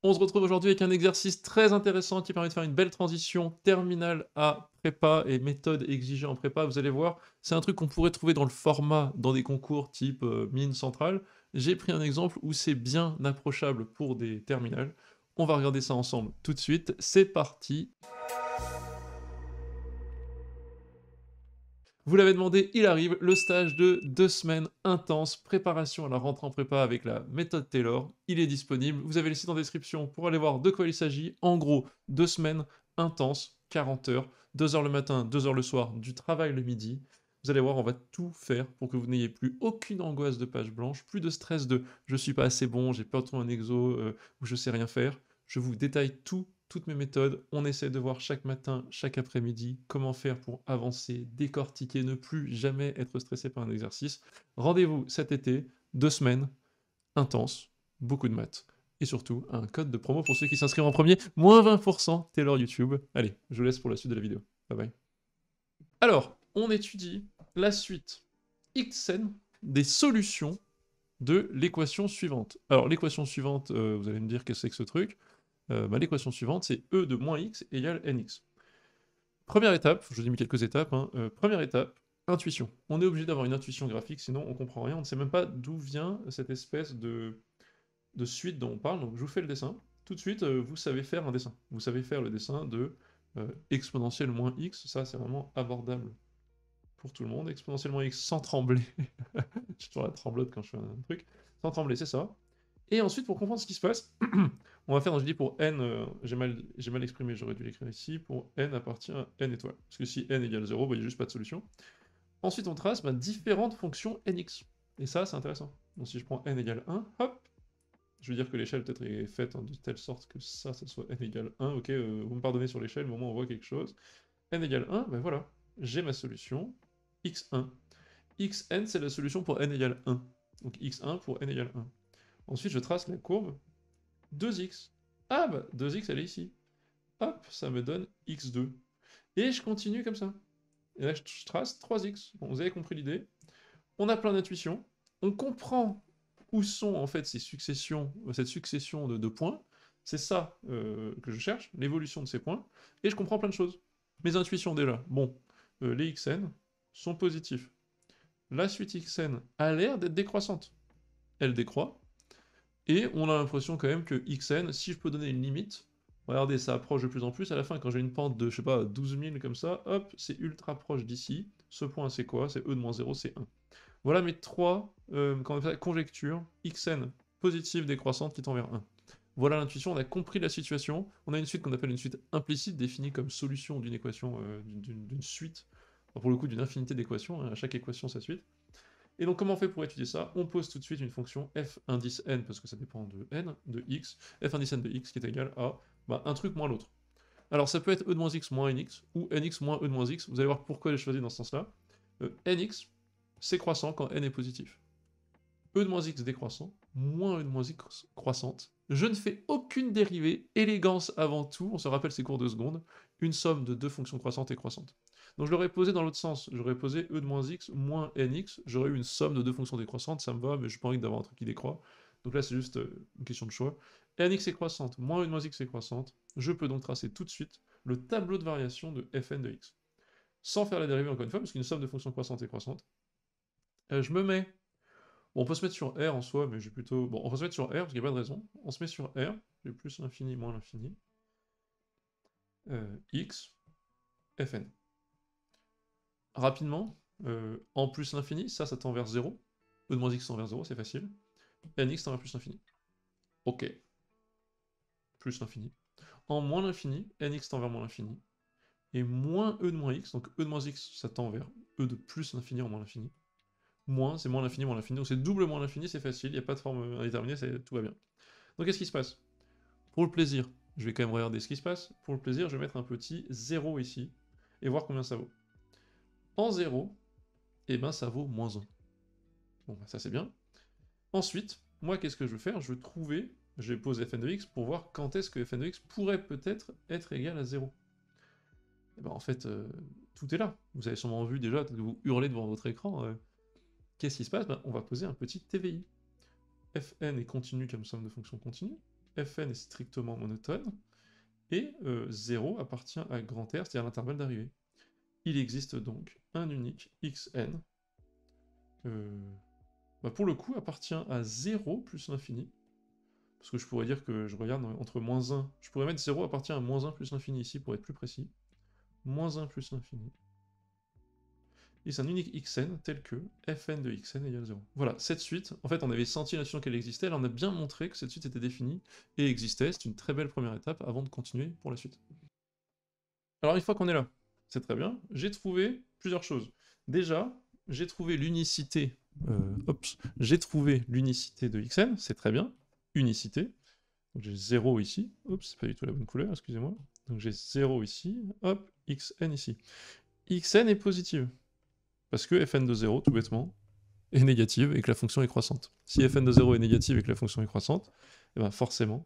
On se retrouve aujourd'hui avec un exercice très intéressant qui permet de faire une belle transition terminale à prépa et méthode exigée en prépa. Vous allez voir, c'est un truc qu'on pourrait trouver dans le format dans des concours type mine centrale. J'ai pris un exemple où c'est bien approchable pour des terminales. On va regarder ça ensemble tout de suite. C'est parti. Vous l'avez demandé, il arrive, le stage de 2 semaines intense, préparation à la rentrée en prépa avec la méthode Taylor. Il est disponible, vous avez le site en description pour aller voir de quoi il s'agit. En gros, 2 semaines intenses, 40 heures, 2 heures le matin, 2 heures le soir, du travail le midi. Vous allez voir, on va tout faire pour que vous n'ayez plus aucune angoisse de page blanche, plus de stress de «je suis pas assez bon, j'ai peur de trouver un exo, ou je sais rien faire». Je vous détaille tout, toutes mes méthodes. On essaie de voir chaque matin, chaque après-midi, comment faire pour avancer, décortiquer, ne plus jamais être stressé par un exercice. Rendez-vous cet été, 2 semaines, intenses, beaucoup de maths. Et surtout, un code de promo pour ceux qui s'inscrivent en premier, moins 20% Taylor YouTube. Allez, je vous laisse pour la suite de la vidéo. Bye bye. Alors, on étudie la suite Xn des solutions de l'équation suivante. Alors, l'équation suivante, vous allez me dire qu'est-ce que c'est que ce truc. L'équation suivante, c'est e de moins x égale nx. Première étape, je vous ai mis quelques étapes, hein, première étape, intuition. On est obligé d'avoir une intuition graphique, sinon on comprend rien, on ne sait même pas d'où vient cette espèce de suite dont on parle, donc je vous fais le dessin. Tout de suite, vous savez faire un dessin. Vous savez faire le dessin de exponentielle moins x, ça c'est vraiment abordable pour tout le monde. Exponentielle moins x sans trembler. J'ai toujours la tremblote quand je fais un truc. Sans trembler, c'est ça. Et ensuite, pour comprendre ce qui se passe, on va faire, donc je dis pour n, j'ai mal exprimé, j'aurais dû l'écrire ici, pour n appartient à n étoiles. Parce que si n égale 0, il n'y a juste pas de solution. Ensuite, on trace différentes fonctions nx. Et ça, c'est intéressant. Donc si je prends n égale 1, hop, je veux dire que l'échelle peut-être est faite de telle sorte que ça soit n égale 1. Ok, vous me pardonnez sur l'échelle, mais au moins on voit quelque chose. N égale 1, ben voilà, j'ai ma solution, x1. xn, c'est la solution pour n égale 1. Donc x1 pour n égale 1. Ensuite, je trace la courbe 2x. Ah bah, 2x, elle est ici. Hop, ça me donne x2. Et je continue comme ça. Et là, je trace 3x. Bon, vous avez compris l'idée. On a plein d'intuitions. On comprend où sont en fait ces successions, cette succession de points. C'est ça que je cherche, l'évolution de ces points. Et je comprends plein de choses. Mes intuitions déjà. Bon, les xn sont positifs. La suite xn a l'air d'être décroissante. Elle décroît. Et on a l'impression quand même que xn, si je peux donner une limite, regardez, ça approche de plus en plus. À la fin, quand j'ai une pente de, je sais pas, 12 000 comme ça, hop, c'est ultra proche d'ici. Ce point, c'est quoi? C'est e de moins 0, c'est 1. Voilà mes trois conjectures. Xn positive décroissante qui tend vers 1. Voilà l'intuition, on a compris la situation. On a une suite qu'on appelle une suite implicite, définie comme solution d'une équation, d'une suite, enfin, pour le coup d'une infinité d'équations, hein, à chaque équation sa suite. Et donc comment on fait pour étudier ça? On pose tout de suite une fonction f indice n, parce que ça dépend de n, de x, f indice n de x qui est égal à un truc moins l'autre. Alors ça peut être e de moins x moins nx, ou nx moins e de moins x, vous allez voir pourquoi j'ai choisi dans ce sens-là. Nx, c'est croissant quand n est positif. E de moins x décroissant, moins e de moins x croissante. Je ne fais aucune dérivée, élégance avant tout, on se rappelle ces cours de seconde, une somme de deux fonctions croissantes et croissantes. Donc je l'aurais posé dans l'autre sens, j'aurais posé e de moins x moins nx, j'aurais eu une somme de deux fonctions décroissantes, ça me va, mais je n'ai pas envie d'avoir un truc qui décroît. Donc là c'est juste une question de choix. Nx est croissante, moins e de moins x est croissante, je peux donc tracer tout de suite le tableau de variation de fn de x. Sans faire la dérivée encore une fois, parce qu'une somme de fonctions croissantes et croissantes. Je me mets. Bon, on peut se mettre sur R en soi, mais j'ai plutôt. Bon, on va se mettre sur R parce qu'il n'y a pas de raison. On se met sur R, j'ai plus l'infini moins l'infini. X, Fn. Rapidement, en plus l'infini, ça tend vers 0. E de moins x tend vers 0, c'est facile. Nx tend vers plus l'infini. Ok. Plus l'infini. En moins l'infini, Nx tend vers moins l'infini. Et moins E de moins x, donc E de moins x, ça tend vers E de plus l'infini en moins l'infini. Moins, c'est moins l'infini, moins l'infini. Donc c'est double moins l'infini, c'est facile, il n'y a pas de forme indéterminée, tout va bien. Donc qu'est-ce qui se passe? Pour le plaisir, je vais quand même regarder ce qui se passe. Pour le plaisir, je vais mettre un petit 0 ici, et voir combien ça vaut. En 0, eh ben ça vaut moins 1. Bon, ça c'est bien. Ensuite, moi qu'est-ce que je veux faire? Je veux trouver, je vais poser fn de x pour voir quand est-ce que fn de x pourrait peut-être être égal à 0. Et ben en fait, tout est là. Vous avez sûrement vu déjà, peut-être que vous hurlez devant votre écran. Qu'est-ce qui se passe? On va poser un petit TVI. Fn est continu comme somme de fonctions continues. Fn est strictement monotone, et 0 appartient à grand R, c'est-à-dire l'intervalle d'arrivée. Il existe donc un unique Xn, pour le coup, appartient à 0 plus l'infini, parce que je pourrais dire que je regarde entre moins 1, je pourrais mettre 0 appartient à moins 1 plus l'infini ici, pour être plus précis, moins 1 plus l'infini, et c'est un unique xn tel que fn de xn égale 0. Voilà, cette suite, en fait on avait senti l'intuition qu'elle existait, là on a bien montré que cette suite était définie et existait, c'est une très belle première étape avant de continuer pour la suite. Alors une fois qu'on est là, c'est très bien, j'ai trouvé plusieurs choses. Déjà, j'ai trouvé l'unicité, j'ai trouvé l'unicité de xn, c'est très bien, unicité, donc j'ai 0 ici, oups, c'est pas du tout la bonne couleur, excusez-moi, donc j'ai 0 ici, hop, xn ici. Xn est positive, parce que fn de 0, tout bêtement, est négative et que la fonction est croissante. Si fn de 0 est négative et que la fonction est croissante, et ben forcément,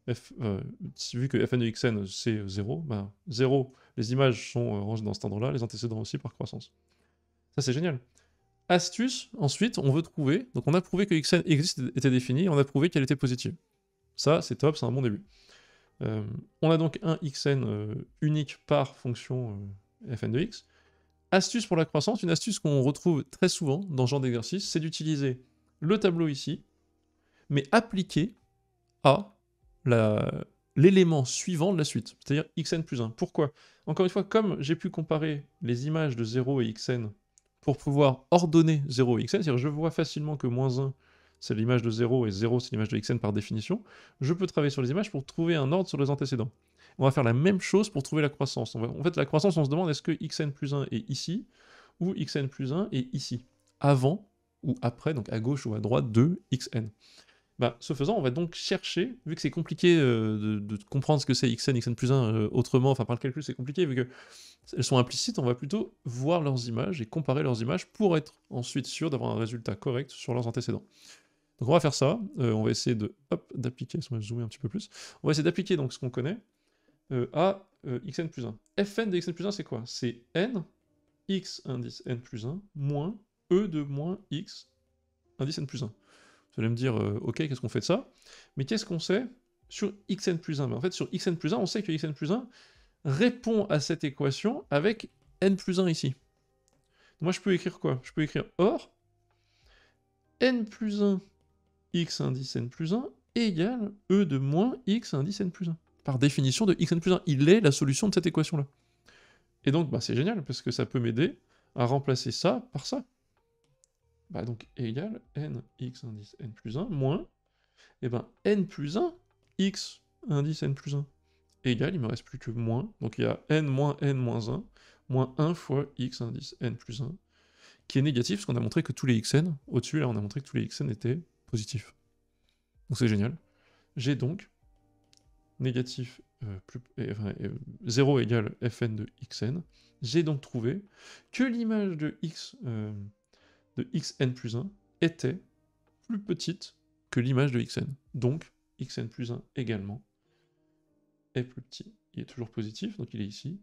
vu que fn de xn c'est 0, 0, les images sont rangées dans cet ordre-là, les antécédents aussi par croissance. Ça c'est génial. Astuce, ensuite, on veut trouver, donc on a prouvé que xn existe, était défini, on a prouvé qu'elle était positive. Ça c'est top, c'est un bon début. On a donc un xn unique par fonction fn de x. Astuce pour la croissance, une astuce qu'on retrouve très souvent dans ce genre d'exercice, c'est d'utiliser le tableau ici, mais appliqué à l'élément suivant de la suite, c'est-à-dire xn plus 1. Pourquoi? Encore une fois, comme j'ai pu comparer les images de 0 et xn pour pouvoir ordonner 0 et xn, c'est-à-dire je vois facilement que moins 1 c'est l'image de 0 et 0 c'est l'image de xn par définition, je peux travailler sur les images pour trouver un ordre sur les antécédents. On va faire la même chose pour trouver la croissance. En fait, la croissance, on se demande est-ce que xn plus 1 est ici, ou xn plus 1 est ici, avant ou après, donc à gauche ou à droite de xn. Ce faisant, on va donc chercher, vu que c'est compliqué de comprendre ce que c'est xn, xn plus 1 autrement, enfin par le calcul c'est compliqué, vu qu'elles sont implicites, on va plutôt voir leurs images et comparer leurs images pour être ensuite sûr d'avoir un résultat correct sur leurs antécédents. Donc on va faire ça, on va essayer d'appliquer, on va zoomer un petit peu plus, on va essayer d'appliquer donc ce qu'on connaît à xn plus 1. Fn de xn plus 1 c'est quoi? C'est n, x indice n plus 1, moins e de moins x indice n plus 1. Vous allez me dire, ok, qu'est-ce qu'on fait de ça? Mais qu'est-ce qu'on sait sur xn plus 1? En fait, sur xn plus 1, on sait que xn plus 1 répond à cette équation avec n plus 1 ici. Moi, je peux écrire quoi? Je peux écrire or n plus 1 x indice n plus 1 égale e de moins x indice n plus 1. Par définition de xn plus 1, il est la solution de cette équation-là. Et donc, c'est génial, parce que ça peut m'aider à remplacer ça par ça. Donc, égale n x indice n plus 1 moins, n plus 1 x indice n plus 1 égale, il me reste plus que moins, donc il y a n moins 1, moins 1 fois x indice n plus 1, qui est négatif, parce qu'on a montré que tous les xn, au-dessus, là, on a montré que tous les xn étaient positifs. Donc c'est génial. J'ai donc négatif 0 égale fn de xn. J'ai donc trouvé que l'image de xn plus 1 était plus petite que l'image de xn. Donc xn plus 1 également est plus petit. Il est toujours positif, donc il est ici.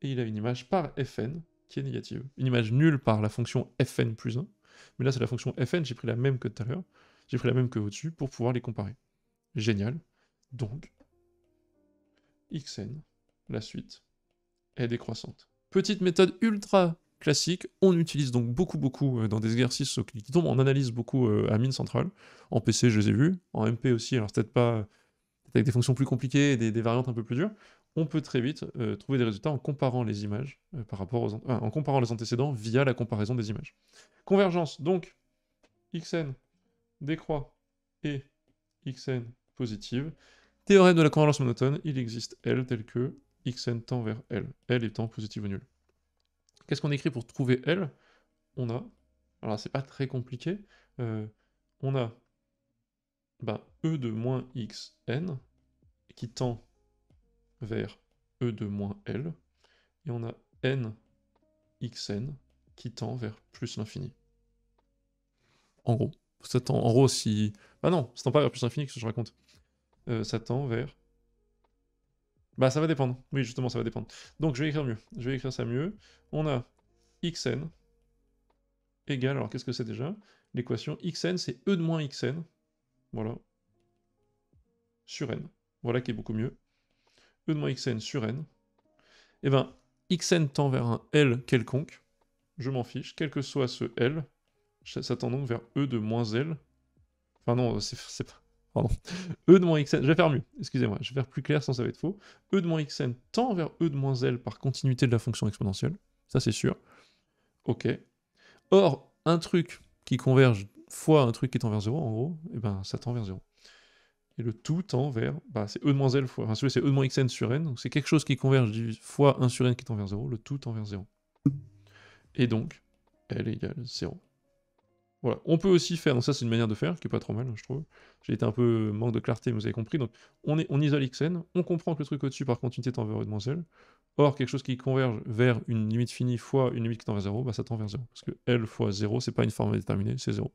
Et il a une image par fn qui est négative. Une image nulle par la fonction fn plus 1. Mais là, c'est la fonction fn, j'ai pris la même que tout à l'heure. J'ai pris la même que au-dessus pour pouvoir les comparer. Génial. Donc, xn, la suite, est décroissante. Petite méthode ultra classique, on utilise donc beaucoup dans des exercices qui tombent en analyse beaucoup à mine centrale. En PC, je les ai vus. En MP aussi, alors peut-être pas avec des fonctions plus compliquées et des variantes un peu plus dures. On peut très vite trouver des résultats en comparant les images en comparant les antécédents via la comparaison des images. Convergence, donc xn décroît et xn positive. Théorème de la convergence monotone, il existe L tel que xn tend vers L, L étant positive ou nulle. Qu'est-ce qu'on écrit pour trouver L? On a, alors c'est pas très compliqué, on a e de moins xn qui tend vers e de moins L, et on a n xn qui tend vers plus l'infini. En gros. Ça tend, en gros, si... non, ça tend pas vers plus l'infini, qu'est-ce que je raconte? Ça tend vers... ça va dépendre. Oui, justement, ça va dépendre. Donc, je vais écrire mieux. Je vais écrire ça mieux. On a xn égale... Alors, qu'est-ce que c'est déjà? L'équation xn, c'est e de moins xn. Voilà. sur n. Voilà qui est beaucoup mieux. E de moins xn sur n. Et ben, xn tend vers un L quelconque. Je m'en fiche, quel que soit ce L, ça tend donc vers E de moins L. Enfin non, c'est pas... Pardon. E de moins xn, je vais faire mieux, excusez-moi, je vais faire plus clair sans ça va être faux. E de moins xn tend vers E de moins L par continuité de la fonction exponentielle. Ça c'est sûr. Ok. Or, un truc qui converge fois un truc qui tend vers 0, en gros, et ben ça tend vers 0. Et le tout tend vers, bah, c'est E de moins L fois, enfin celui c'est E de moins xn sur n, donc c'est quelque chose qui converge fois 1 sur n qui tend vers 0, le tout tend vers 0. Et donc, L égale 0. Voilà, on peut aussi faire, donc ça c'est une manière de faire, qui est pas trop mal, je trouve. J'ai été un peu manque de clarté, mais vous avez compris, donc on isole xn, on comprend que le truc au-dessus par continuité tend vers E de moins L. Or, quelque chose qui converge vers une limite finie fois une limite qui tend vers 0, bah ça tend vers 0. Parce que L fois 0, c'est pas une forme déterminée, c'est 0.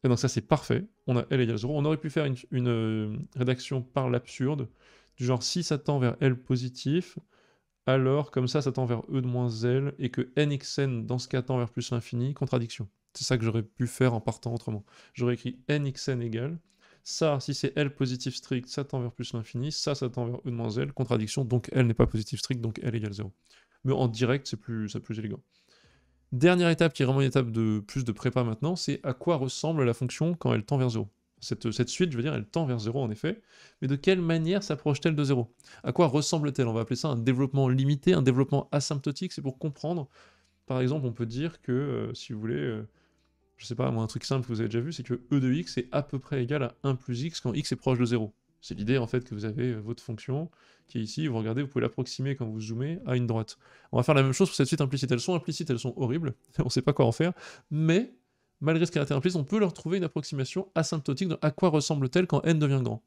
Et donc ça c'est parfait, on a L égale 0. On aurait pu faire une rédaction par l'absurde, du genre si ça tend vers L positif, alors comme ça tend vers E de moins L, et que nxn dans ce cas tend vers plus l'infini, contradiction. C'est ça que j'aurais pu faire en partant autrement. J'aurais écrit nxn égale, ça, si c'est L positif strict, ça tend vers plus l'infini, ça tend vers E de moins L, contradiction, donc L n'est pas positif strict, donc L égale 0. Mais en direct, c'est plus élégant. Dernière étape, qui est vraiment une étape de plus de prépa maintenant, c'est à quoi ressemble la fonction quand elle tend vers 0. Cette suite, je veux dire, elle tend vers 0 en effet, mais de quelle manière s'approche-t-elle de 0? À quoi ressemble-t-elle? On va appeler ça un développement limité, un développement asymptotique, c'est pour comprendre. Par exemple, on peut dire que, si vous voulez, je sais pas, moi un truc simple que vous avez déjà vu, c'est que e de x est à peu près égal à 1 plus x quand x est proche de 0. C'est l'idée en fait que vous avez votre fonction qui est ici, vous regardez, vous pouvez l'approximer quand vous zoomez à une droite. On va faire la même chose pour cette suite implicite. Elles sont implicites, elles sont horribles, on sait pas quoi en faire, mais malgré ce caractère implicite, on peut leur trouver une approximation asymptotique de à quoi ressemble-t-elle quand n devient grand.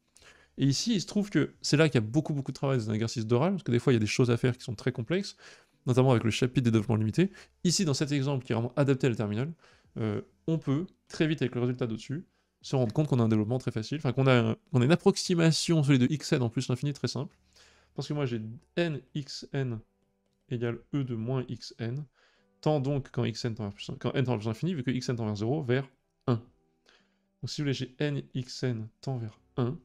Et ici, il se trouve que c'est là qu'il y a beaucoup de travail dans un exercice d'oral, parce que des fois il y a des choses à faire qui sont très complexes, notamment avec le chapitre des développements limités. Ici, dans cet exemple qui est vraiment adapté à la terminale, on peut, très vite avec le résultat d'au-dessus, se rendre compte qu'on a un développement très facile, enfin qu'on a une approximation sur les deux xn en plus l'infini très simple, parce que moi j'ai nxn égale e de moins xn, tend donc quand n tend vers plus l'infini, vu que xn tend vers 0, vers 1. Donc si vous voulez, j'ai nxn tend vers 1,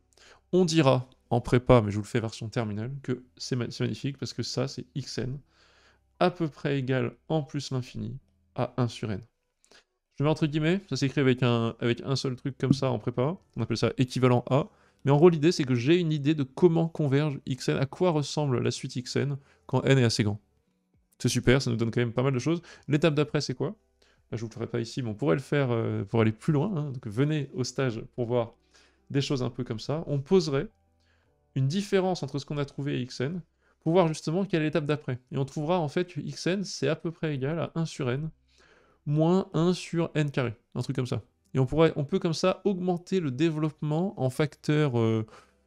on dira en prépa, mais je vous le fais version terminale, que c'est magnifique, parce que ça c'est xn, à peu près égal en plus l'infini à 1 sur n. Je mets entre guillemets, ça s'écrit avec un seul truc comme ça en prépa, on appelle ça équivalent A, mais en gros l'idée c'est que j'ai une idée de comment converge xn, à quoi ressemble la suite xn quand n est assez grand. C'est super, ça nous donne quand même pas mal de choses. L'étape d'après c'est quoi? Là, je vous le ferai pas ici, mais on pourrait le faire pour aller plus loin, hein. Donc venez au stage pour voir des choses un peu comme ça. On poserait une différence entre ce qu'on a trouvé et xn, pour voir justement quelle est l'étape d'après. Et on trouvera en fait que xn c'est à peu près égal à 1 sur n, moins 1 sur n carré, un truc comme ça. Et on peut comme ça augmenter le développement en facteurs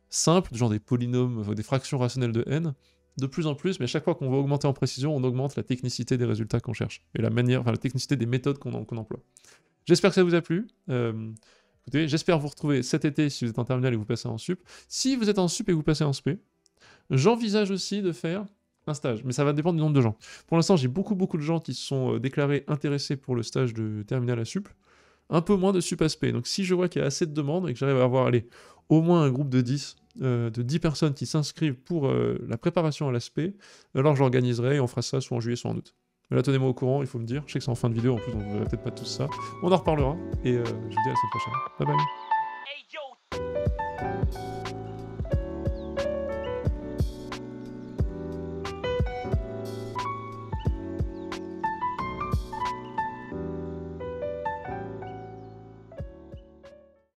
simples, genre des polynômes, des fractions rationnelles de n, de plus en plus, mais à chaque fois qu'on va augmenter en précision, on augmente la technicité des résultats qu'on cherche, et la technicité des méthodes qu'on emploie. J'espère que ça vous a plu. Écoutez, j'espère vous retrouver cet été si vous êtes en terminale et que vous passez en sup. Si vous êtes en sup et que vous passez en spé, j'envisage aussi de faire un stage, mais ça va dépendre du nombre de gens. Pour l'instant, j'ai beaucoup de gens qui se sont déclarés intéressés pour le stage de terminale à sup, un peu moins de sup à spé. Donc si je vois qu'il y a assez de demandes et que j'arrive à avoir, au moins un groupe de 10 personnes qui s'inscrivent pour la préparation à l'aspect, alors j'organiserai et on fera ça soit en juillet, soit en août. Mais là, tenez-moi au courant, il faut me dire. Je sais que c'est en fin de vidéo en plus, donc vous verrez peut-être pas tous ça. On en reparlera et je vous dis à la semaine prochaine. Bye bye.